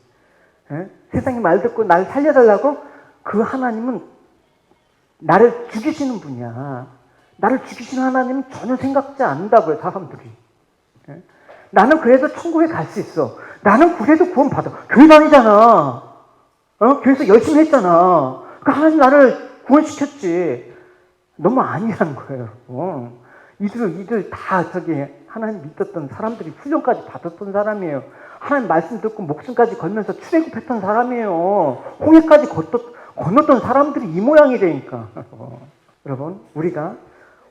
세상이 말 듣고 나를 살려달라고? 그 하나님은 나를 죽이시는 분이야. 나를 죽이시는 하나님은 전혀 생각지 않는다고요, 사람들이. 나는 그래도 천국에 갈 수 있어. 나는 그래도 구원 받아. 교회 다니잖아. 교회에서 열심히 했잖아. 그 하나님 나를 구원시켰지. 너무 아니라는 거예요. 이들 다 하나님 믿었던 사람들이 훈련까지 받았던 사람이에요. 하나님 말씀 듣고 목숨까지 걸면서 출애굽했던 사람이에요. 홍해까지 건넜던 사람들이 이 모양이라니까. 여러분, 우리가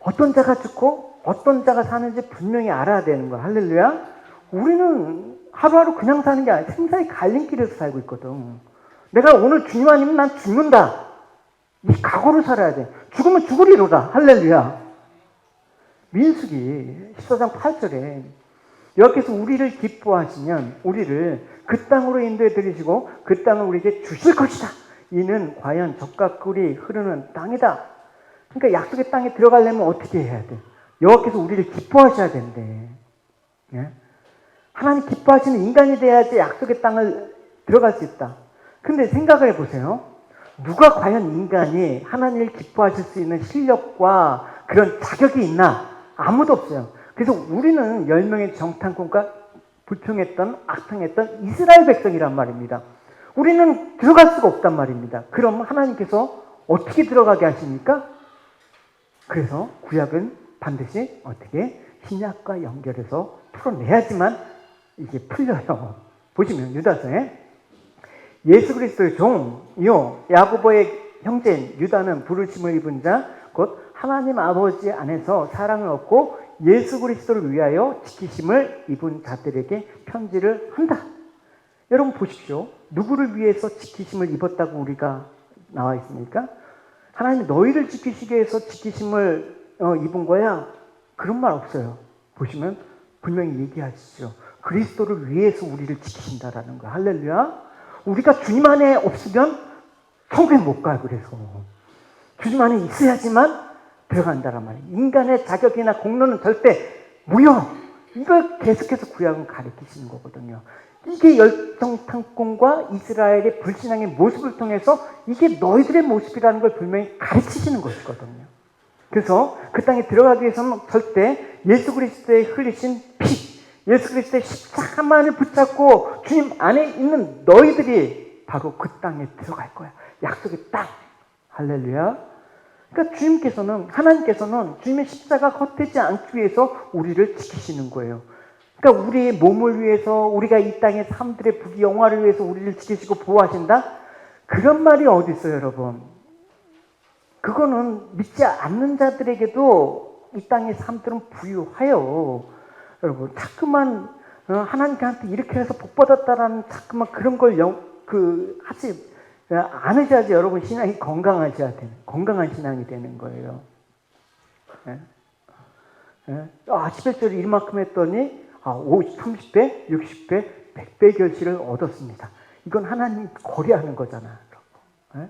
어떤 자가 죽고 어떤 자가 사는지 분명히 알아야 되는 거야. 할렐루야. 우리는 하루하루 그냥 사는 게 아니라 생사의 갈림길에서 살고 있거든. 내가 오늘 주님 아니면 난 죽는다. 이 각오를 살아야 돼. 죽으면 죽으리로다. 할렐루야. 민수기 14장 8절에 여기서 우리를 기뻐하시면 우리를 그 땅으로 인도해 드리시고 그 땅을 우리에게 주실 것이다. 이는 과연 젖과 꿀이 흐르는 땅이다. 그러니까 약속의 땅에 들어가려면 어떻게 해야 돼? 여호와께서 우리를 기뻐하셔야 된대. 예? 하나님 기뻐하시는 인간이 돼야지 약속의 땅을 들어갈 수 있다. 근데 생각을 해보세요. 누가 과연 인간이 하나님을 기뻐하실 수 있는 실력과 그런 자격이 있나? 아무도 없어요. 그래서 우리는 10명의 정탐꾼과 불평했던 악평했던 이스라엘 백성이란 말입니다. 우리는 들어갈 수가 없단 말입니다. 그럼 하나님께서 어떻게 들어가게 하십니까? 그래서 구약은 반드시 어떻게 신약과 연결해서 풀어내야지만 이게 풀려요. 보시면 유다서에 예수 그리스도의 종이요 야고보의 형제인 유다는 부르심을 입은 자 곧 하나님 아버지 안에서 사랑을 얻고 예수 그리스도를 위하여 지키심을 입은 자들에게 편지를 한다. 여러분 보십시오. 누구를 위해서 지키심을 입었다고 우리가 나와 있습니까? 하나님이 너희를 지키시기 위해서 지키심을 입은 거야? 그런 말 없어요. 보시면 분명히 얘기하시죠. 그리스도를 위해서 우리를 지키신다라는 거야. 할렐루야. 우리가 주님 안에 없으면 천국에 못 가요. 그래서 주님 안에 있어야지만 들어간다란 말이에요. 인간의 자격이나 공로는 절대 무효. 이걸 계속해서 구약은 가르치시는 거거든요. 이게 열정탐꾼과 이스라엘의 불신앙의 모습을 통해서 이게 너희들의 모습이라는 걸 분명히 가르치시는 것이거든요. 그래서 그 땅에 들어가기 위해서는 절대 예수 그리스도의 흘리신 피, 예수 그리스도의 십자가만을 붙잡고 주님 안에 있는 너희들이 바로 그 땅에 들어갈 거야. 약속의 땅. 할렐루야. 그러니까 하나님께서는 주님의 십자가 헛되지 않기 위해서 우리를 지키시는 거예요. 그러니까 우리의 몸을 위해서, 우리가 이 땅의 삶들의 부귀 영화를 위해서 우리를 지키시고 보호하신다? 그런 말이 어디 있어요, 여러분? 그거는 믿지 않는 자들에게도 이 땅의 삶들은 부유하여. 여러분, 자꾸만 하나님한테 이렇게 해서 복 받았다라는 자꾸만 그런 걸 하지 않으셔야지 여러분 신앙이 건강한 신앙이 되는 거예요. 예? 예? 11절에 이만큼 했더니 30배, 60배, 100배 결실을 얻었습니다. 이건 하나님 거래하는 거잖아. 예?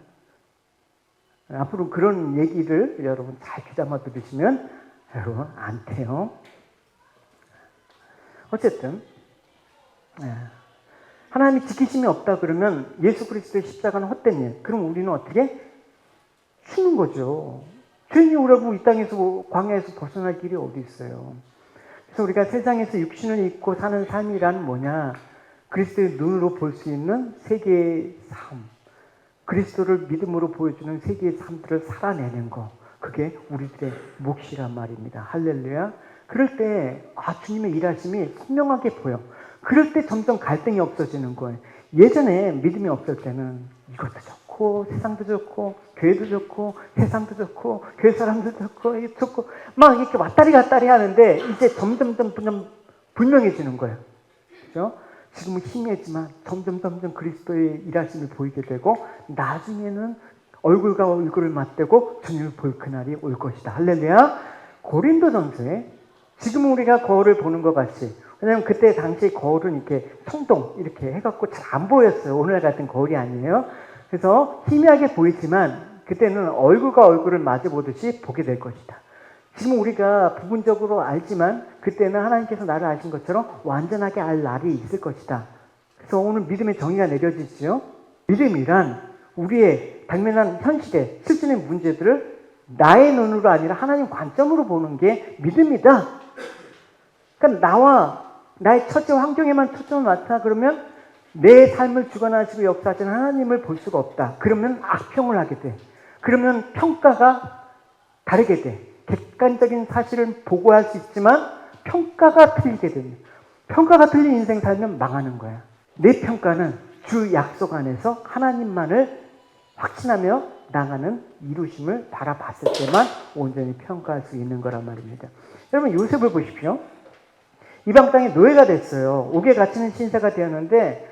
앞으로 그런 얘기를 여러분 잘 귀담아 들으시면 여러분 안 돼요. 어쨌든 하나님이 지키심이 없다 그러면 예수 그리스도의 십자가는 헛된 일. 그럼 우리는 어떻게? 죽는 거죠. 죄인이 오라고 이 땅에서 광야에서 벗어날 길이 어디 있어요. 그래서 우리가 세상에서 육신을 입고 사는 삶이란 뭐냐? 그리스도의 눈으로 볼 수 있는 세계의 삶. 그리스도를 믿음으로 보여주는 세계의 삶들을 살아내는 거. 그게 우리들의 몫이란 말입니다. 할렐루야. 그럴 때 주님의 일하심이 분명하게 보여. 그럴 때 점점 갈등이 없어지는 거예요. 예전에 믿음이 없을 때는 이것도 좋고 세상도 좋고 교회도 좋고 세상도 좋고 교회 사람도 좋고 이게 좋고 막 이렇게 왔다리 갔다리 하는데 이제 점점 분명해지는 거예요. 그렇죠? 지금은 희미했지만 점점 그리스도의 일하심을 보이게 되고 나중에는 얼굴과 얼굴을 맞대고 주님을 볼 그날이 올 것이다. 할렐루야. 고린도전서에 지금 우리가 거울을 보는 것 같이. 왜냐면 그때 당시 거울은 이렇게 통동 이렇게 해갖고 잘 안 보였어요. 오늘 같은 거울이 아니에요. 그래서 희미하게 보이지만 그때는 얼굴과 얼굴을 마주 보듯이 보게 될 것이다. 지금 우리가 부분적으로 알지만 그때는 하나님께서 나를 아신 것처럼 완전하게 알 날이 있을 것이다. 그래서 오늘 믿음의 정의가 내려지죠. 믿음이란 우리의 당면한 현실의 실존의 문제들을 나의 눈으로 아니라 하나님 관점으로 보는 게 믿음이다. 그러니까 나와 나의 처지 환경에만 초점을 맞춰 그러면 내 삶을 주관하시고 역사하시는 하나님을 볼 수가 없다. 그러면 악평을 하게 돼. 그러면 평가가 다르게 돼. 객관적인 사실을 보고할 수 있지만 평가가 틀리게 됩니다. 평가가 틀린 인생 살면 망하는 거야. 내 평가는 주 약속 안에서 하나님만을 확신하며 나가는 이루심을 바라봤을 때만 온전히 평가할 수 있는 거란 말입니다. 여러분 요셉을 보십시오. 이방 땅에 노예가 됐어요. 옥에 갇히는 신세가 되었는데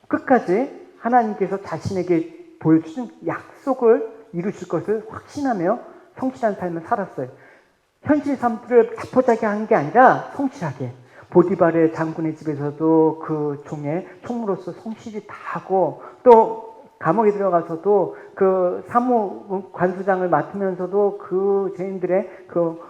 끝까지 하나님께서 자신에게 보여주신 약속을 이루실 것을 확신하며 성실한 삶을 살았어요. 현실 삶들을 자포자기 한 게 아니라 성실하게. 보디발의 장군의 집에서도 그 종의 총무로서 성실히 다 하고 또 감옥에 들어가서도 그 사무 관수장을 맡으면서도 그 죄인들의 그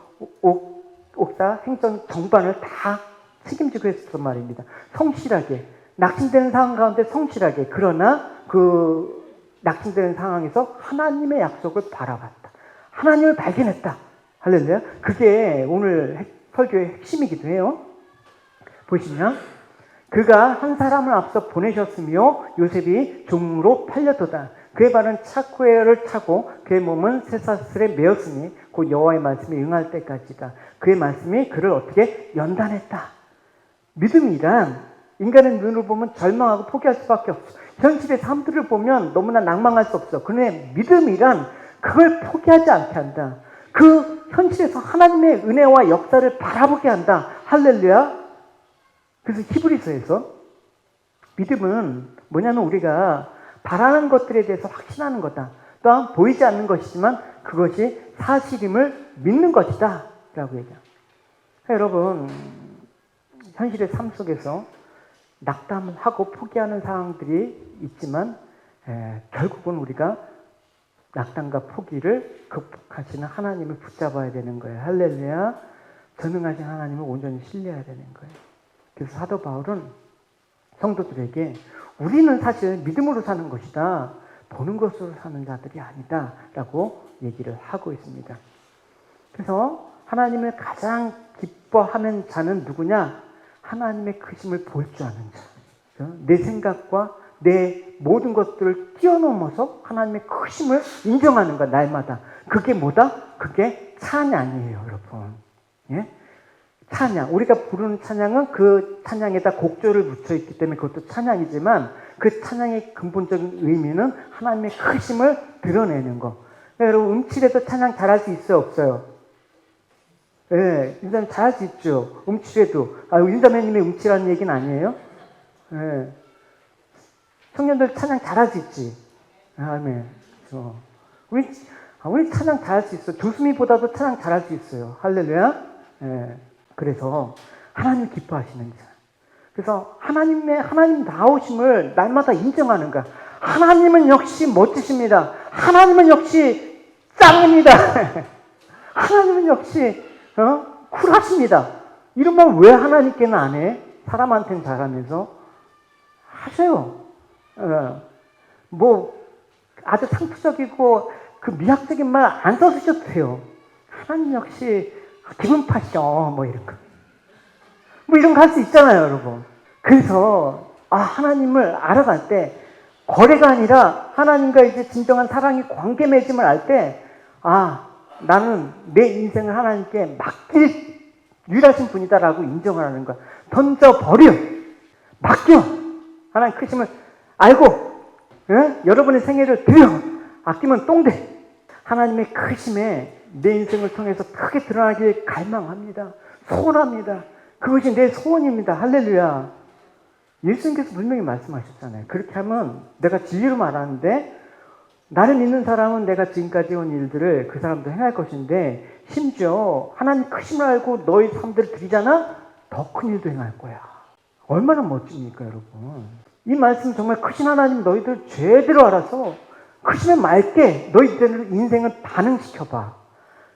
옥사 행정 정반을 다 책임지고 했었단 말입니다. 성실하게. 낙심되는 상황 가운데 성실하게. 그러나 그 낙심되는 상황에서 하나님의 약속을 바라봤다. 하나님을 발견했다. 할렐루야. 그게 오늘 설교의 핵심이기도 해요. 보시면 그가 한 사람을 앞서 보내셨으며 요셉이 종으로 팔렸도다. 그의 발은 차코에를 차고 그의 몸은 쇠사슬에 매었으니 곧 여호와의 말씀이 응할 때까지다. 그의 말씀이 그를 어떻게 연단했다. 믿음이란 인간의 눈으로 보면 절망하고 포기할 수밖에 없어. 현실의 삶들을 보면 너무나 낭망할 수 없어. 그런데 믿음이란 그걸 포기하지 않게 한다. 그 현실에서 하나님의 은혜와 역사를 바라보게 한다. 할렐루야. 그래서 히브리서에서 믿음은 뭐냐면 우리가 바라는 것들에 대해서 확신하는 거다. 또한 보이지 않는 것이지만 그것이 사실임을 믿는 것이다. 라고 얘기해요. 여러분 현실의 삶 속에서 낙담을 하고 포기하는 상황들이 있지만 결국은 우리가 낙담과 포기를 극복하시는 하나님을 붙잡아야 되는 거예요. 할렐루야. 전능하신 하나님을 온전히 신뢰해야 되는 거예요. 그래서 사도 바울은 성도들에게 우리는 사실 믿음으로 사는 것이다. 보는 것으로 사는 자들이 아니다. 라고 얘기를 하고 있습니다. 그래서 하나님을 가장 기뻐하는 자는 누구냐? 하나님의 크심을 볼 줄 아는 자. 내 생각과 내 모든 것들을 뛰어넘어서 하나님의 크심을 인정하는 것, 날마다. 그게 뭐다? 그게 찬양이에요, 여러분. 예? 찬양. 우리가 부르는 찬양은 그 찬양에다 곡조를 붙여있기 때문에 그것도 찬양이지만 그 찬양의 근본적인 의미는 하나님의 크심을 드러내는 거. 여러분, 음치라도 찬양 잘할 수 있어요, 없어요? 예, 인자매 잘할 수 있죠. 음치라도. 인자매님의 음치라는 얘기는 아니에요? 예. 청년들 찬양 잘할 수 있지. 아멘. 우리 찬양 잘할 수 있어. 조수미보다도 찬양 잘할 수 있어요. 할렐루야. 예. 그래서 하나님 기뻐하시는 자. 그래서 하나님 나오심을 날마다 인정하는 거야. 하나님은 역시 멋지십니다. 하나님은 역시 짱입니다. 하나님은 역시 쿨하십니다. 이런 말 왜 하나님께는 안 해? 사람한테는 잘하면서 하세요. 뭐 아주 상투적이고 그 미학적인 말 안 써주셔도 돼요. 하나님 역시 기분 파셔 뭐 이런 거. 뭐 이런 거 할 수 있잖아요, 여러분. 그래서 하나님을 알아갈 때 거래가 아니라 하나님과 이제 진정한 사랑의 관계 맺음을 알 때 나는 내 인생을 하나님께 맡길 유일하신 분이다라고 인정을 하는 거야. 던져버려. 맡겨. 하나님 크심을 알고 여러분의 생애를 드려. 아끼면 똥돼. 하나님의 크심에 내 인생을 통해서 크게 드러나길 갈망합니다. 소원합니다. 그것이 내 소원입니다. 할렐루야. 예수님께서 분명히 말씀하셨잖아요. 그렇게 하면 내가 진리로 말하는데 나를 믿는 사람은 내가 지금까지 온 일들을 그 사람도 행할 것인데 심지어 하나님 크심을 알고 너희 삶들을 드리잖아? 더 큰 일도 행할 거야. 얼마나 멋집니까 여러분. 이 말씀 정말 크신 하나님 너희들 제대로 알아서 크시면 맑게 너희들 인생을 반응시켜봐.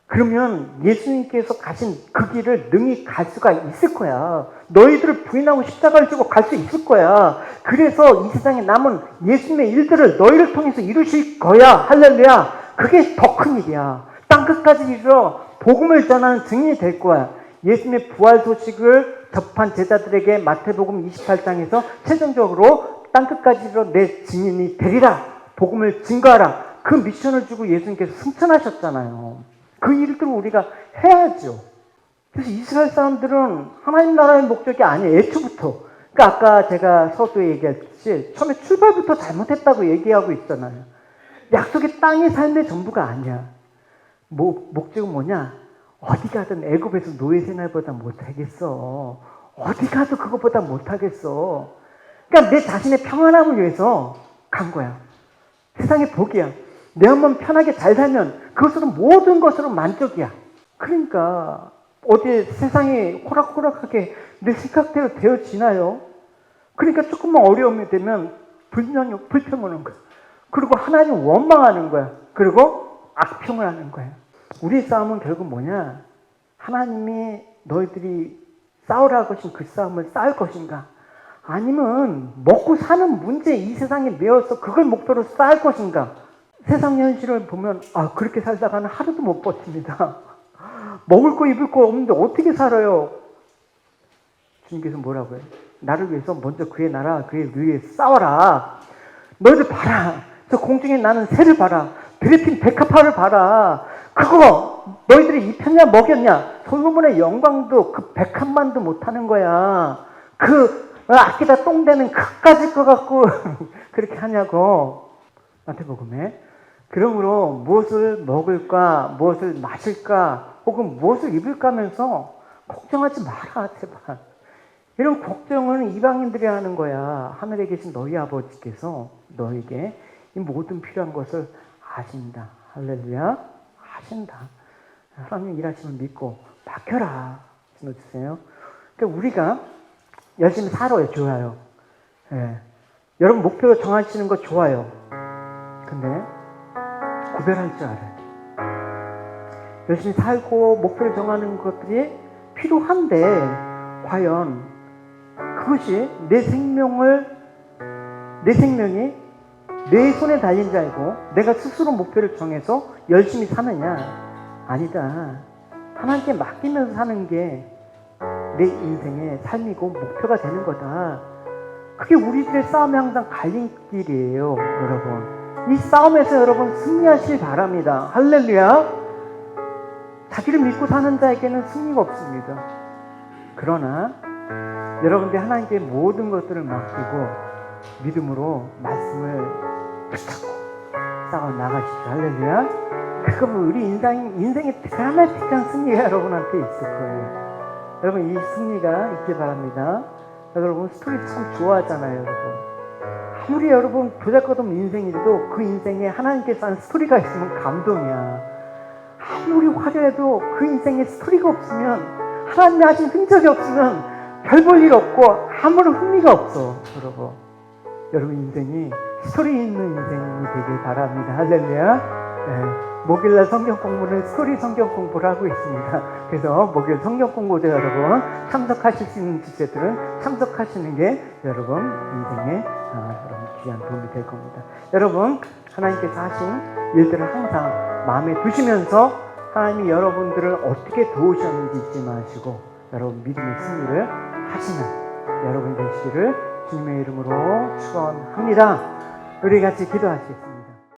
그러면 예수님께서 가신 그 길을 능히 갈 수가 있을 거야. 너희들을 부인하고 십자가를 지고 갈 수 있을 거야. 그래서 이 세상에 남은 예수님의 일들을 너희를 통해서 이루실 거야. 할렐루야. 그게 더 큰 일이야. 땅끝까지 이르러 복음을 전하는 증인이 될 거야. 예수님의 부활 소식을 접한 제자들에게 마태복음 28장에서 최종적으로 땅끝까지 이르러 내 증인이 되리라. 복음을 증거하라. 그 미션을 주고 예수님께서 승천하셨잖아요. 그 일들을 우리가 해야죠. 그래서 이스라엘 사람들은 하나님 나라의 목적이 아니에요. 애초부터. 그러니까 아까 제가 서두에 얘기했듯이 처음에 출발부터 잘못했다고 얘기하고 있잖아요. 약속의 땅이 삶의 전부가 아니야. 목적은 뭐냐? 어디 가든 애굽에서 노예 생활보다 못하겠어. 어디 가도 그것보다 못하겠어. 그러니까 내 자신의 평안함을 위해서 간 거야. 세상의 복이야. 내 한번 편하게 잘 살면 그것으로 모든 것으로 만족이야. 그러니까 어디 세상이 호락호락하게 내 생각대로 되어지나요? 그러니까 조금만 어려움이 되면 불평 오는 거야. 그리고 하나님 원망하는 거야. 그리고 악평을 하는 거야. 우리의 싸움은 결국 뭐냐? 하나님이 너희들이 싸우라고 하신 그 싸움을 싸울 것인가? 아니면 먹고 사는 문제 이 세상에 매여서 그걸 목표로 싸울 것인가? 세상 현실을 보면 그렇게 살다가는 하루도 못 버팁니다. 먹을 거 입을 거 없는데 어떻게 살아요? 주님께서 뭐라고 해요? 나를 위해서 먼저 그의 나라 그의 위에 싸워라. 너희들 봐라. 저 공중에 나는 새를 봐라. 드레핀 백합화를 봐라. 그거 너희들이 입혔냐 먹였냐? 솔로몬의 영광도 그 백합만도 못하는 거야. 그 아끼다 똥되는 그까짓 거 갖고 그렇게 하냐고. 마태복음에. 그러므로 무엇을 먹을까, 무엇을 마실까, 혹은 무엇을 입을까 하면서 걱정하지 마라, 제발. 이런 걱정은 이방인들이 하는 거야. 하늘에 계신 너희 아버지께서 너에게 이 모든 필요한 것을 아신다. 할렐루야. 아신다. 하나님 일하심을 믿고 맡겨라. 주세요. 그러니까 우리가 열심히 살아요. 좋아요. 예. 여러분 목표 정하시는 거 좋아요. 근데 구별할 줄 알아요. 열심히 살고 목표를 정하는 것들이 필요한데 과연 그것이 내 생명이 내 손에 달린 줄 알고 내가 스스로 목표를 정해서 열심히 사느냐? 아니다. 하나님께 맡기면서 사는 게 내 인생의 삶이고 목표가 되는 거다. 그게 우리들의 싸움의 항상 갈림길이에요, 여러분. 이 싸움에서 여러분 승리하실 바랍니다. 할렐루야. 자기를 믿고 사는 자에게는 승리가 없습니다. 그러나 여러분들이 하나님께 모든 것들을 맡기고 믿음으로 말씀을 붙잡고 싸워 나가십시오. 할렐루야. 그거 우리 인생의 드라마틱한 승리가 여러분한테 있을 거예요. 여러분 이 승리가 있길 바랍니다. 여러분 스토리 참 좋아하잖아요. 여러분 아무리 여러분 보잘것없는 인생이라도 그 인생에 하나님께서 한 스토리가 있으면 감동이야. 아무리 화려해도 그 인생에 스토리가 없으면 하나님이 하신 흔적이 없으면 별 볼 일 없고 아무런 흥미가 없어. 여러분 인생이 스토리 있는 인생이 되길 바랍니다. 할렐루야. 네. 목요일날 성경 공부는 스토리 성경 공부를 하고 있습니다. 그래서 목요일 성경 공부도 여러분 참석하실 수 있는 주제들은 참석하시는 게 여러분 인생에 여러분 귀한 도움이 될 겁니다. 여러분 하나님께서 하신 일들을 항상 마음에 두시면서 하나님이 여러분들을 어떻게 도우셨는지 잊지 마시고 여러분 믿음의 승리를 하시는 여러분 되시기를 주님의 이름으로 축원합니다. 우리 같이 기도하시겠습니다.